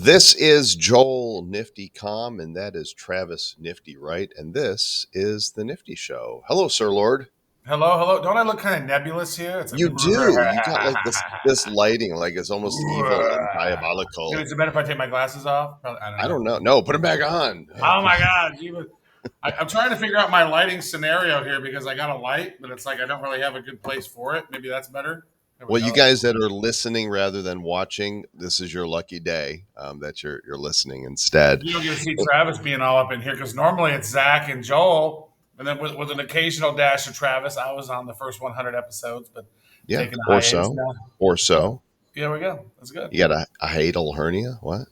This is Joel Comm, and that is Travis Nifty Wright, and this is the Nifty.Show. Hello, Sir Lord. Hello. Don't I look kind of nebulous here? It's like, You do. You got like this lighting, like it's almost evil and diabolical. Is it better if I take my glasses off? Probably, I don't I know. don't know. No, put them back on. Oh my God. I'm trying to figure out my lighting scenario here because I got a light, but it's like I don't really have a good place for it. Maybe that's better. There we Well, you go. guys that are listening rather than watching, this is your lucky day that you're listening instead. You don't get to see Travis being all up in here because normally it's Zach and Joel, and then with an occasional dash of Travis. I was on the first 100 episodes, but Yeah, taking a or hiatus so, now. or so. Here we go. That's good. You got a hiatal hernia? What?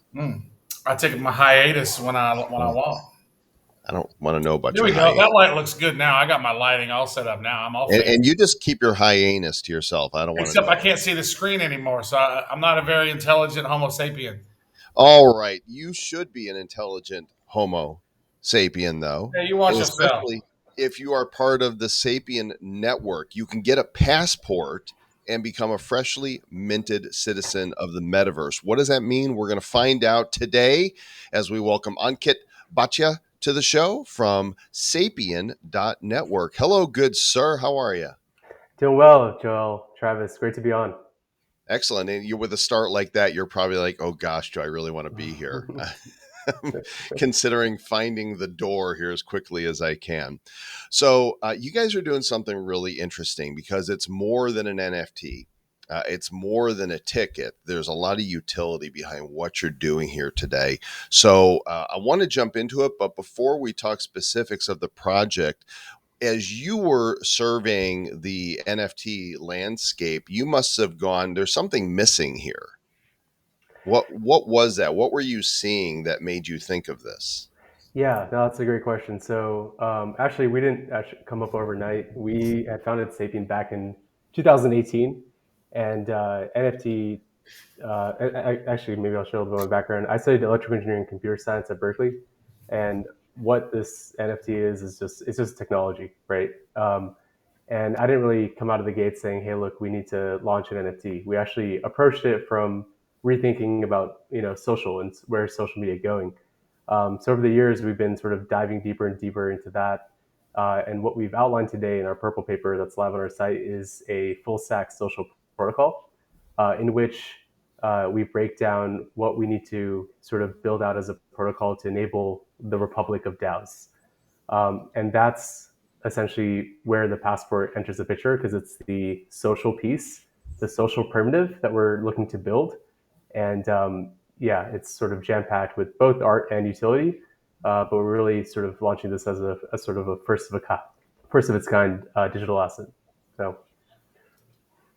I take my hiatus when I Oh, want. I don't want to know about There your we go. hiatus. That light looks good now. I got my lighting all set up now. I'm all And fancy. you just keep your hyenas to yourself. I don't want to Except know I about can't see the screen anymore, so I'm not a very intelligent Homo sapien. it. All right. You should be an intelligent Homo sapien, though. Hey, you watch And yourself. especially if you are part of the Sapien network, you can get a passport and become a freshly minted citizen of the metaverse. What does that mean? We're going to find out today as we welcome Ankit Bhatia to the show from Sapien.network. Hello, good sir. How are you? Doing well, Joel, Travis. Great to be on. Excellent. And you with a start like that, you're probably like, oh gosh, do I really want to be here? Considering finding the door here as quickly as I can. So you guys are doing something really interesting because it's more than an NFT. It's more than a ticket. There's a lot of utility behind what you're doing here today. So I want to jump into it. But before we talk specifics of the project, as you were surveying the NFT landscape, you must have gone, there's something missing here. What was that? What were you seeing that made you think of this? Yeah, no, that's a great question. So, actually, we didn't actually come up overnight. We had founded Sapien back in 2018, and NFT. Actually, maybe I'll show a little bit of my background. I studied electrical engineering and computer science at Berkeley, and what this NFT is just it's just technology, right? And I didn't really come out of the gate saying, "Hey, look, we need to launch an NFT." We actually approached it from rethinking about social and where social media going. So over the years, we've been sort of diving deeper and deeper into that. And what we've outlined today in our purple paper that's live on our site is a full stack social protocol in which we break down what we need to sort of build out as a protocol to enable the republic of DAOs. And that's essentially where the passport enters the picture because it's the social piece, the social primitive that we're looking to build. And yeah, it's sort of jam packed with both art and utility. But we're really sort of launching this as a sort of a first of its kind digital asset. So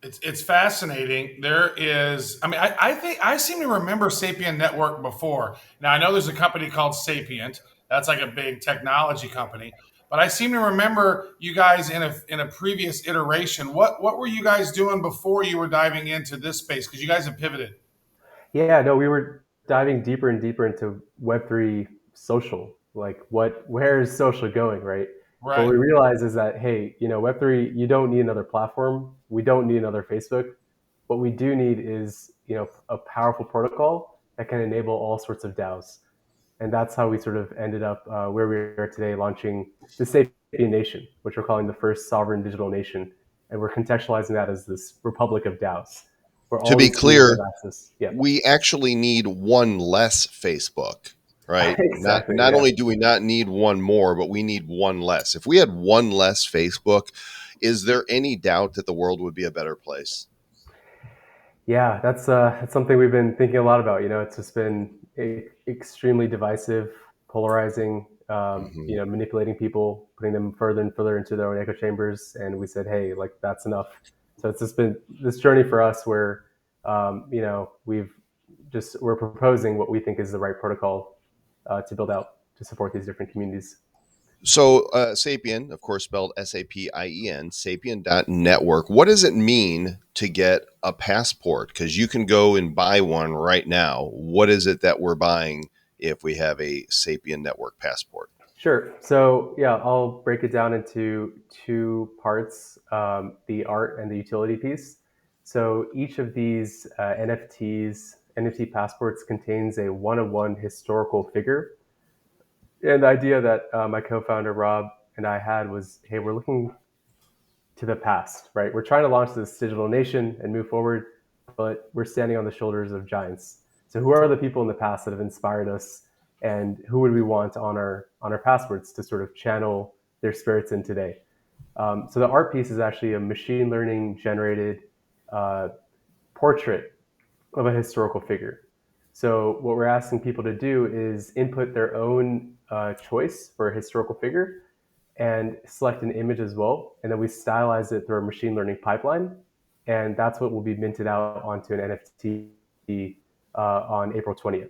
It's fascinating. There is, I think I seem to remember Sapien Network before. Now I know there's a company called Sapient. That's like a big technology company. But I seem to remember you guys in a previous iteration. What were you guys doing before you were diving into this space? Because you guys have pivoted. yeah, no, we were diving deeper and deeper into Web3 social. Like, where is social going, right? What Right. we realize is that, hey, Web3, you don't need another platform. We don't need another Facebook. What we do need is, a powerful protocol that can enable all sorts of DAOs. And that's how we sort of ended up where we are today, launching the Sapien Nation, which we're calling the first sovereign digital nation. And we're contextualizing that as this republic of DAOs, where To all be these communities clear, have access. Yeah. we actually need one less Facebook, right? Not Exactly. not Yeah. only do we not need one more, but we need one less. If we had one less Facebook, is there any doubt that the world would be a better place? Yeah. That's something we've been thinking a lot about. It's just been extremely divisive, polarizing. Hmm. Manipulating people, putting them further and further into their own echo chambers. And we said, hey, like that's enough. So it's just been this journey for us where, we're proposing what we think is the right protocol to build out to support these different communities. So Sapien, of course, spelled Sapien, Sapien.network. What does it mean to get a passport? Because you can go and buy one right now. What is it that we're buying if we have a Sapien Network passport? Sure. So yeah, I'll break it down into two parts: the art and the utility piece. So each of these NFTs, NFT passports contains a one-of-one historical figure. And the idea that my co-founder Rob and I had was, hey, we're looking to the past, right? We're trying to launch this digital nation and move forward, but we're standing on the shoulders of giants. So who are the people in the past that have inspired us, and who would we want on our passports to sort of channel their spirits in today? So the art piece is actually a machine learning generated portrait of a historical figure. So what we're asking people to do is input their own choice for a historical figure and select an image as well. And then we stylize it through our machine learning pipeline. And that's what will be minted out onto an NFT on April 20th.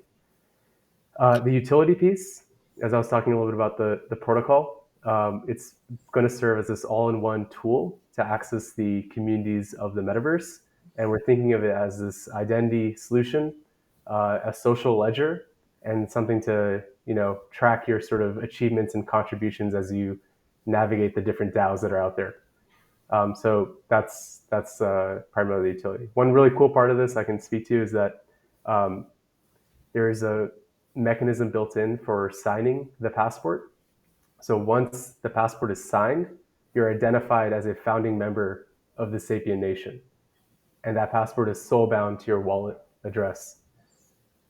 The utility piece, as I was talking a little bit about the protocol, it's going to serve as this all-in-one tool to access the communities of the metaverse. And we're thinking of it as this identity solution, a social ledger, and something to track your sort of achievements and contributions as you navigate the different DAOs that are out there. So that's primarily the utility. One really cool part of this I can speak to is that there is a mechanism built in for signing the passport. So once the passport is signed, you're identified as a founding member of the Sapien Nation. And that passport is soul bound to your wallet address.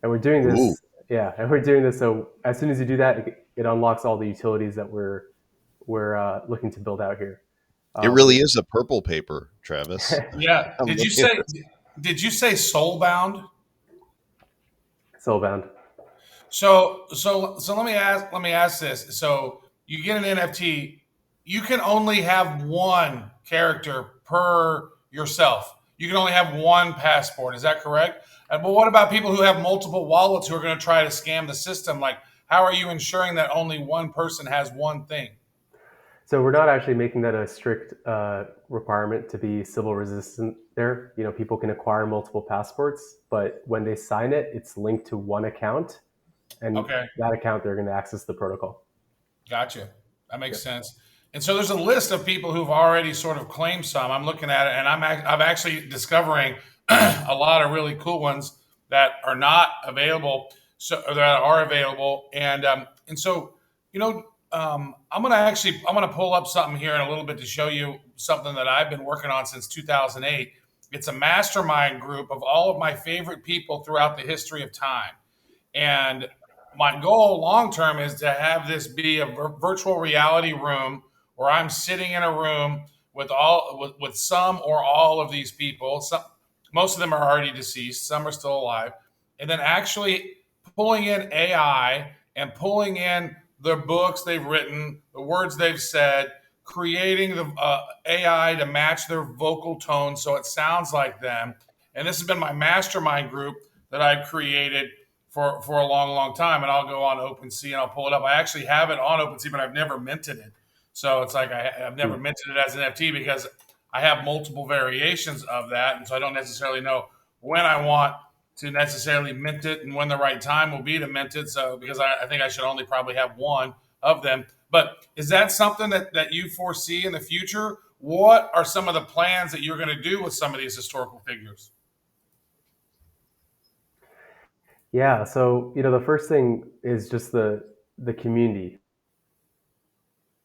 And we're doing this. Ooh. Yeah, and we're doing this. So as soon as you do that, it unlocks all the utilities that we're looking to build out here. It really is a purple paper, Travis. Yeah. Did you say soul bound? Soul bound. So let me ask this. So you get an NFT, you can only have one character per yourself. You can only have one passport. Is that correct? But what about people who have multiple wallets who are going to try to scam the system? Like, how are you ensuring that only one person has one thing? So we're not actually making that a strict requirement to be Sybil resistant there. People can acquire multiple passports, but when they sign it, it's linked to one account. And that account, they're going to access the protocol. Gotcha. That makes sense. And so there's a list of people who've already sort of claimed some. I'm looking at it, and I'm actually discovering a lot of really cool ones that are not available, or that are available. And so I'm gonna pull up something here in a little bit to show you something that I've been working on since 2008. It's a mastermind group of all of my favorite people throughout the history of time, and my goal long term is to have this be a virtual reality room where I'm sitting in a room with some or all of these people. Most of them are already deceased, some are still alive, and then actually pulling in AI and pulling in the books they've written, the words they've said, creating the AI to match their vocal tone so it sounds like them. And this has been my mastermind group that I've created for a long, long time. And I'll go on OpenSea and I'll pull it up. I actually have it on OpenSea, but I've never minted it. So it's like I've never minted it as an NFT because I have multiple variations of that. And so I don't necessarily know when I want to necessarily mint it and when the right time will be to mint it. So because I think I should only probably have one of them. But is that something that you foresee in the future? What are some of the plans that you're going to do with some of these historical figures? Yeah, so the first thing is just the community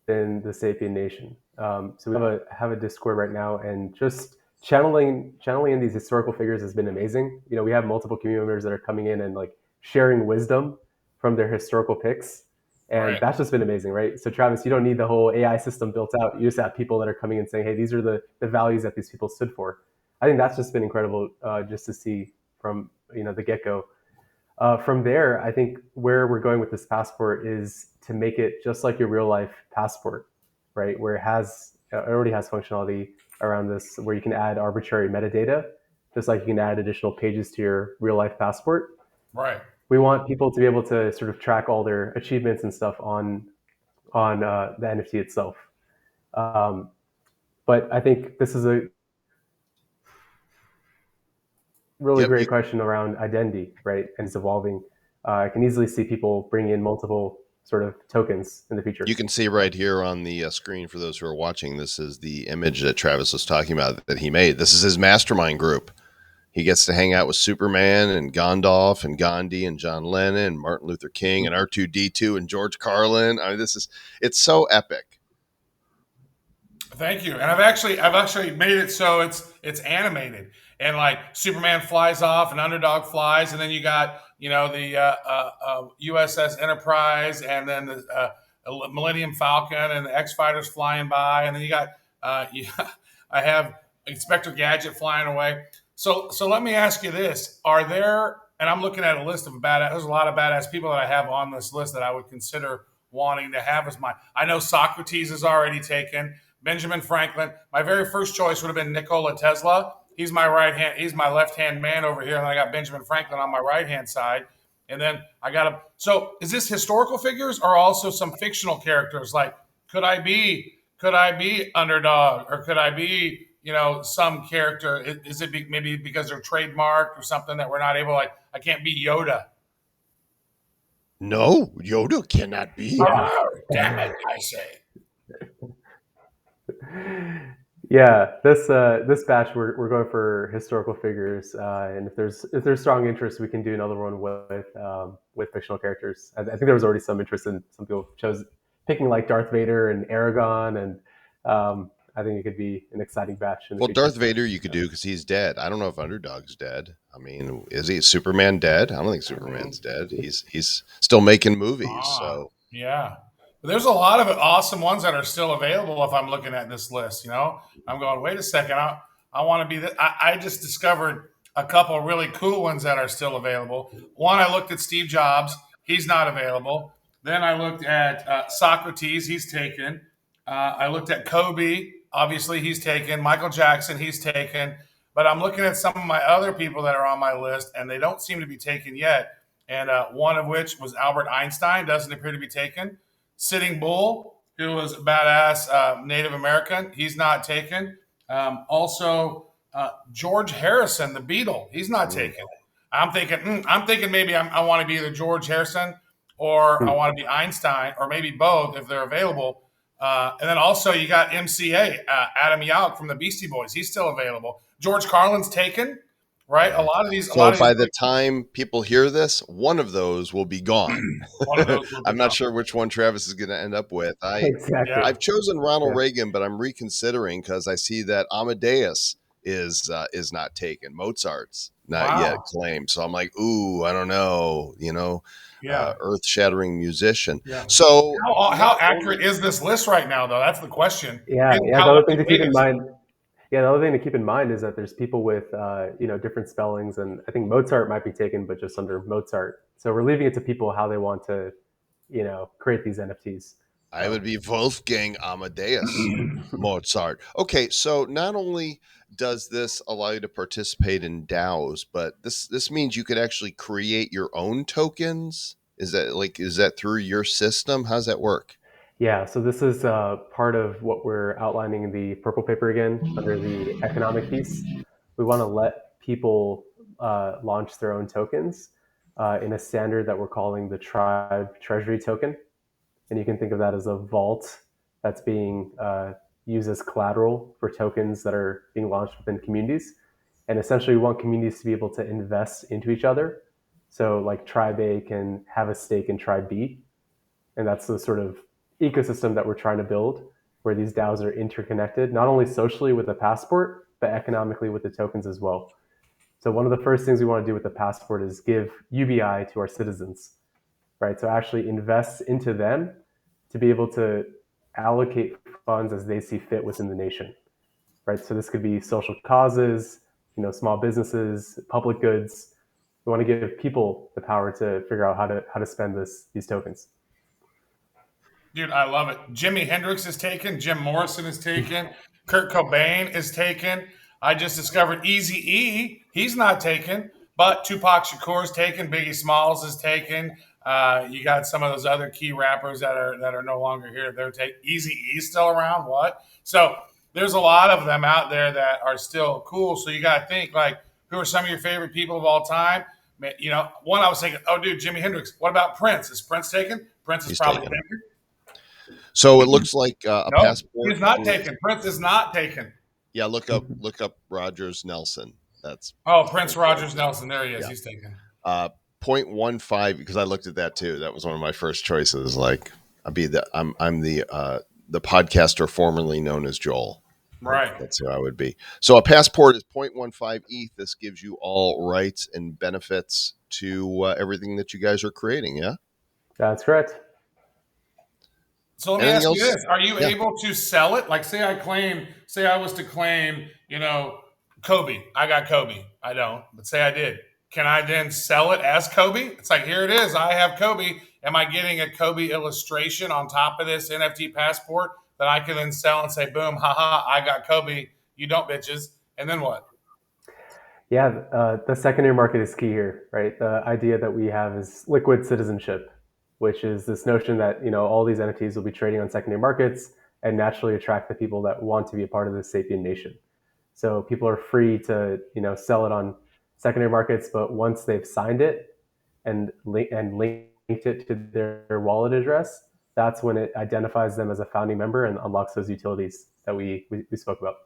in the Sapien Nation. So we have a Discord right now, and just channeling in these historical figures has been amazing. We have multiple community members that are coming in and like sharing wisdom from their historical picks, and that's just been amazing, right? So Travis, you don't need the whole AI system built out. You just have people that are coming and saying, hey, these are the values that these people stood for. I think that's just been incredible just to see from the get-go. From there, I think where we're going with this passport is to make it just like your real life passport, right? Where it already has functionality around this, where you can add arbitrary metadata, just like you can add additional pages to your real life passport. Right. We want people to be able to sort of track all their achievements and stuff on the NFT itself. But I think this is a really great question around identity, right? And it's evolving. I can easily see people bring in multiple sort of tokens in the future. You can see right here on the screen for those who are watching, this is the image that Travis was talking about that he made. This is his mastermind group. He gets to hang out with Superman and Gandalf and Gandhi and John Lennon and Martin Luther King and R2D2 and George Carlin. I mean, it's so epic. Thank you. And I've actually made it so it's animated, and like Superman flies off and Underdog flies, and then you got the USS Enterprise, and then the Millennium Falcon and the X Fighters flying by, and then you got I have Inspector Gadget flying away. So let me ask you this: Are there? And I'm looking at a list of badass. There's a lot of badass people that I have on this list that I would consider wanting to have as mine. I know Socrates is already taken. Benjamin Franklin. My very first choice would have been Nikola Tesla. He's my right hand. He's my left hand man over here, and I got Benjamin Franklin on my right hand side. And then I got a. So is this historical figures or also some fictional characters? Like, could I be Underdog, or could I be some character? Is it maybe because they're trademarked or something that we're not able? Like, I can't be Yoda. No, Yoda cannot be. Oh, damn it! I say. Yeah, this batch we're going for historical figures, and if there's strong interest, we can do another one with fictional characters. I think there was already some interest in some people chose picking like Darth Vader and Aragon, and I think it could be an exciting batch. Well, Darth Vader you could do because he's dead. I don't know if Underdog's dead. I mean, is he Superman dead? I don't think Superman's dead. He's still making movies. So yeah. There's a lot of awesome ones that are still available if I'm looking at this list. I'm going, wait a second, I want to be I just discovered a couple of really cool ones that are still available. One, I looked at Steve Jobs. He's not available. Then I looked at Socrates. He's taken. I looked at Kobe. Obviously, he's taken. Michael Jackson, he's taken. But I'm looking at some of my other people that are on my list, and they don't seem to be taken yet. And one of which was Albert Einstein. Doesn't appear to be taken. Sitting Bull, who was a badass Native American, he's not taken. Also, George Harrison, the Beatle, he's not taken. I'm thinking maybe I want to be either George Harrison or I want to be Einstein, or maybe both if they're available. And then also you got MCA, Adam Yauch from the Beastie Boys. He's still available. George Carlin's taken. Right, a lot of these. So by the time people hear this, one of those will be gone. I'm not sure which one Travis is going to end up with. I've chosen Ronald Reagan, but I'm reconsidering because I see that Amadeus is not taken. Mozart's not yet claimed. So I'm like, ooh, I don't know. Earth-shattering musician. Yeah. So how accurate is this list right now, though? That's the question. Yeah. The other thing to keep in mind. Yeah, the other thing to keep in mind is that there's people with different spellings, and I think Mozart might be taken, but just under Mozart. So we're leaving it to people how they want to, create these NFTs. I would be Wolfgang Amadeus Mozart. Okay, so not only does this allow you to participate in DAOs, but this means you could actually create your own tokens. Is that through your system? How's that work? Yeah, so this is part of what we're outlining in the purple paper again under the economic piece. We want to let people launch their own tokens in a standard that we're calling the Tribe Treasury token. And you can think of that as a vault that's being used as collateral for tokens that are being launched within communities. And essentially we want communities to be able to invest into each other. So like Tribe A can have a stake in Tribe B. And that's the sort of ecosystem that we're trying to build, where these DAOs are interconnected, not only socially with the passport, but economically with the tokens as well. So one of the first things we want to do with the passport is give UBI to our citizens, right? So actually invest into them to be able to allocate funds as they see fit within the nation, right? So this could be social causes, small businesses, public goods. We want to give people the power to figure out how to spend these tokens. Dude, I love it. Jimi Hendrix is taken. Jim Morrison is taken. Kurt Cobain is taken. I just discovered Eazy-E. He's not taken, but Tupac Shakur is taken. Biggie Smalls is taken. You got some of those other key rappers that are no longer here. They're taken. Eazy-E still around. What? So there's a lot of them out there that are still cool. So you got to think, like, who are some of your favorite people of all time? One I was thinking, oh, dude, Jimi Hendrix. What about Prince? Is Prince taken? Prince is probably taken. So it looks like a passport. He's not taken. Prince is not taken. Yeah, look up Rogers Nelson. That's Prince Rogers Nelson. There he is. yeah. He's taken. 0.15 because I looked at that too. That was one of my first choices. Like I'm the podcaster formerly known as Joel. Right. That's who I would be. So a passport is 0.15 ETH. This gives you all rights and benefits to everything that you guys are creating. Yeah. That's correct. So let me Anything ask you else? this: are you Yeah. able to sell it? Like, say I was to claim, Kobe. I got Kobe. I don't, but say I did. Can I then sell it as Kobe? It's like, here it is. I have Kobe. Am I getting a Kobe illustration on top of this NFT passport that I can then sell and say, boom, haha, I got Kobe. You don't, bitches. And then what? Yeah, the secondary market is key here, right? The idea that we have is liquid citizenship, which is this notion that all these NFTs will be trading on secondary markets and naturally attract the people that want to be a part of the Sapien nation. So people are free to sell it on secondary markets, but once they've signed it and linked it to their wallet address, that's when it identifies them as a founding member and unlocks those utilities that we spoke about.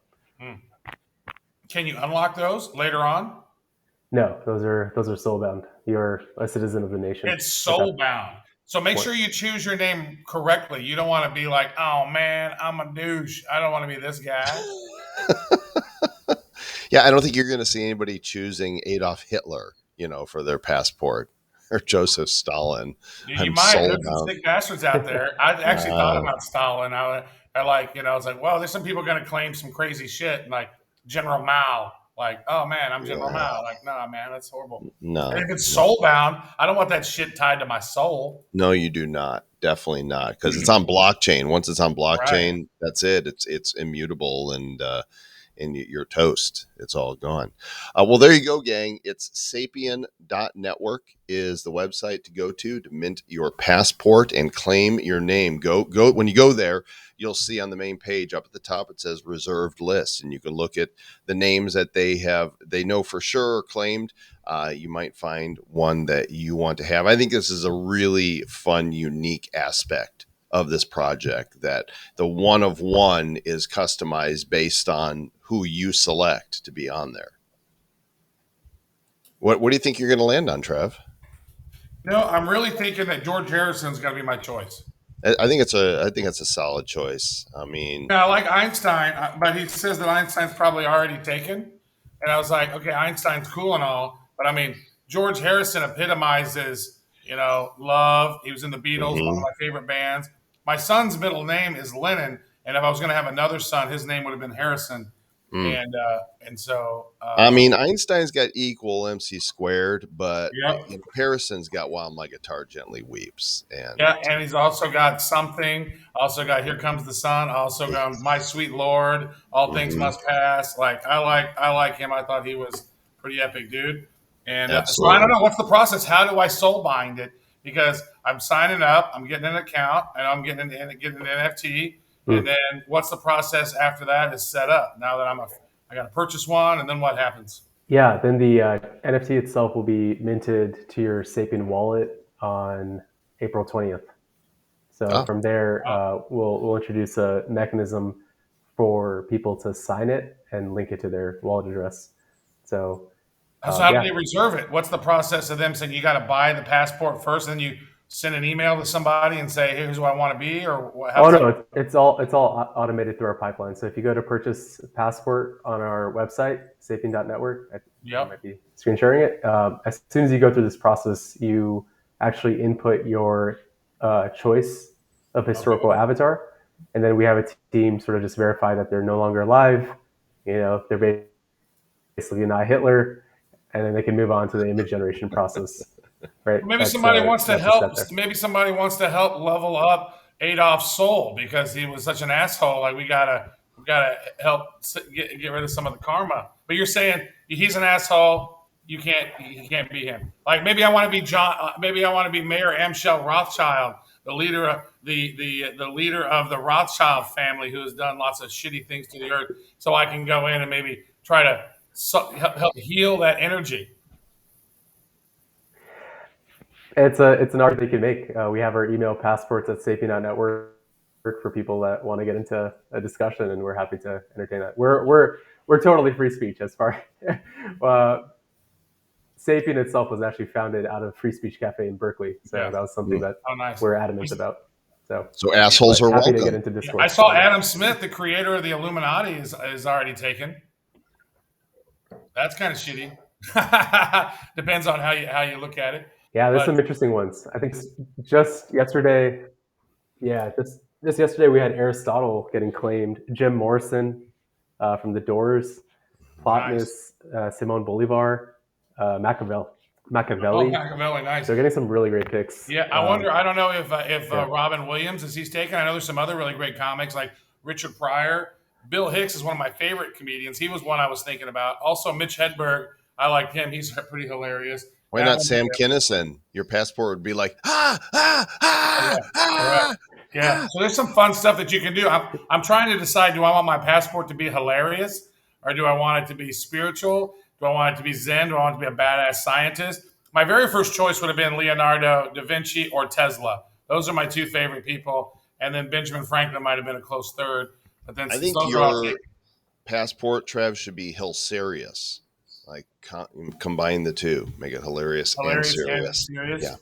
Can you unlock those later on? No, those are soul bound. You're a citizen of the nation. It's soul bound. So make sure you choose your name correctly. You don't want to be like, oh man, I'm a douche. I don't want to be this guy. Yeah, I don't think you're going to see anybody choosing Adolf Hitler, for their passport, or Joseph Stalin. You might. There's some sick bastards out there. I actually thought about Stalin. I was like, well, there's some people going to claim some crazy shit, like General Mao. Like, oh man, I'm General Mao. Like, nah, man, that's horrible. No. And if it's soul bound, I don't want that shit tied to my soul. No, you do not. Definitely not, because it's on blockchain. Once it's on blockchain, right, that's it. It's immutable, and you're toast. It's all gone. Well, there you go, gang. It's sapien.network is the website to go to mint your passport and claim your name. Go. When you go there, you'll see on the main page up at the top, it says reserved list, and you can look at the names that they know for sure are claimed. You might find one that you want to have. I think this is a really fun, unique aspect of this project, that the one of one is customized based on who you select to be on there. What do you think you're going to land on, Trev? I'm really thinking that George Harrison's going to be my choice. I think it's a solid choice. I mean, I like Einstein, but he says that Einstein's probably already taken. And I was like, okay, Einstein's cool and all, but I mean, George Harrison epitomizes, love. He was in the Beatles, one of my favorite bands. My son's middle name is Lennon, and if I was going to have another son, his name would have been Harrison. And so I mean, Einstein's got equal MC squared, but Harrison's got While My Guitar Gently Weeps, and he's also got Something. Also got Here Comes the Sun. Also got My Sweet Lord. All Things Must Pass. Like I like him. I thought he was pretty epic dude. And so I don't know what's the process. How do I soul bind it? Because I'm signing up, I'm getting an account, and I'm getting an NFT. And then what's the process after that is set up? Now that I got to purchase one, and then what happens? Yeah, then the NFT itself will be minted to your Sapien wallet on April 20th. So from there, we'll introduce a mechanism for people to sign it and link it to their wallet address. So how do they reserve it? What's the process of them saying you got to buy the passport first, and then you send an email to somebody and say, "Here's who I want to be," or what? It's all automated through our pipeline. So if you go to purchase passport on our website, sapien.network, I might be screen sharing it. As soon as you go through this process, you actually input your choice of historical avatar, and then we have a team sort of just verify that they're no longer alive. They're basically not Hitler, and then they can move on to the image generation process. Right. Maybe somebody wants to help. Maybe somebody wants to help level up Adolf's soul because he was such an asshole. Like we gotta help get rid of some of the karma. But you're saying he's an asshole. You can't be him. Like maybe I want to be John. Maybe I want to be Mayor Amschel Rothschild, the leader of the leader of the Rothschild family, who has done lots of shitty things to the earth. So I can go in and maybe try to help heal that energy. It's an art they can make. We have our email passports at sapien.network for people that want to get into a discussion, and we're happy to entertain that. We're we're totally free speech as far. Sapien itself was actually founded out of Free Speech Cafe in Berkeley, so that was something that nice. we're adamant about. So assholes are happy welcome. to get into Discord. I saw Adam Smith, the creator of the Illuminati, is already taken. That's kind of shitty. Depends on how you look at it. Yeah, there's some interesting ones. I think just yesterday, just yesterday we had Aristotle getting claimed, Jim Morrison from The Doors, Plotinus, Simon Bolivar, Machiavelli. Oh, Machiavelli, nice. So getting some really great picks. Yeah, I wonder. I don't know if Robin Williams is he's taken. I know there's some other really great comics like Richard Pryor. Bill Hicks is one of my favorite comedians. He was one I was thinking about. Also, Mitch Hedberg. I like him. He's pretty hilarious. Why not Sam Kinison? Your passport would be like, Yeah. So there's some fun stuff that you can do. I'm trying to decide, do I want my passport to be hilarious or do I want it to be spiritual? Do I want it to be Zen? Do I want it to be a badass scientist? My very first choice would have been Leonardo da Vinci or Tesla. Those are my two favorite people. And then Benjamin Franklin might have been a close third. But then I think your passport, Trav, should be hilarious. Like combine the two, make it hilarious and serious. Yeah.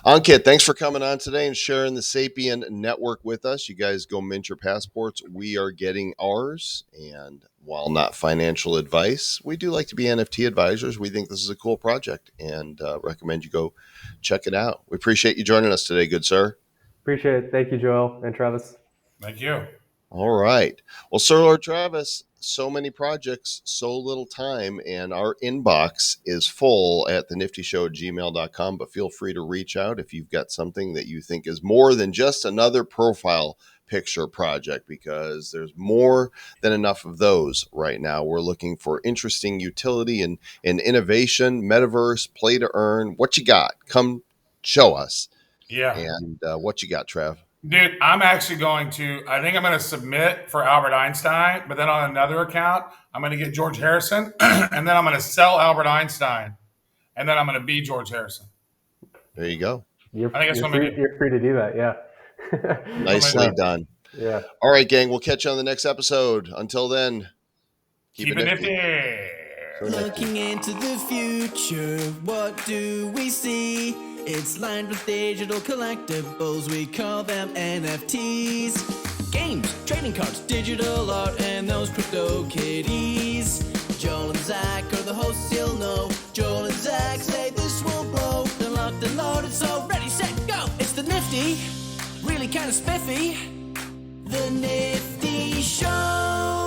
Ankit, thanks for coming on today and sharing the Sapien network with us. You guys go mint your passports. We are getting ours. And while not financial advice, we do like to be NFT advisors. We think this is a cool project and recommend you go check it out. We appreciate you joining us today, good sir. Appreciate it. Thank you, Joel and Travis. Thank you. All right. Well, Sir Lord Travis, so many projects, so little time, and our inbox is full at theniftyshow@gmail.com, but feel free to reach out if you've got something that you think is more than just another profile picture project, because there's more than enough of those right now. We're looking for interesting utility and innovation, metaverse, play to earn. What you got? Come show us. Yeah. And what you got, Trav? Dude, I'm actually I think I'm going to submit for Albert Einstein, but then on another account, I'm going to get George Harrison, and then I'm going to sell Albert Einstein, and then I'm going to be George Harrison. There you go. You're free to do that, yeah. Nicely done. Yeah. All right, gang, we'll catch you on the next episode. Until then, keep it nifty. Looking into the future, what do we see? It's lined with digital collectibles, we call them NFTs. Games, trading cards, digital art, and those crypto kitties. Joel and Zach are the hosts, you'll know. Joel and Zach say this will blow. They're locked and loaded, so ready, set, go! It's the Nifty, really kind of spiffy. The Nifty Show.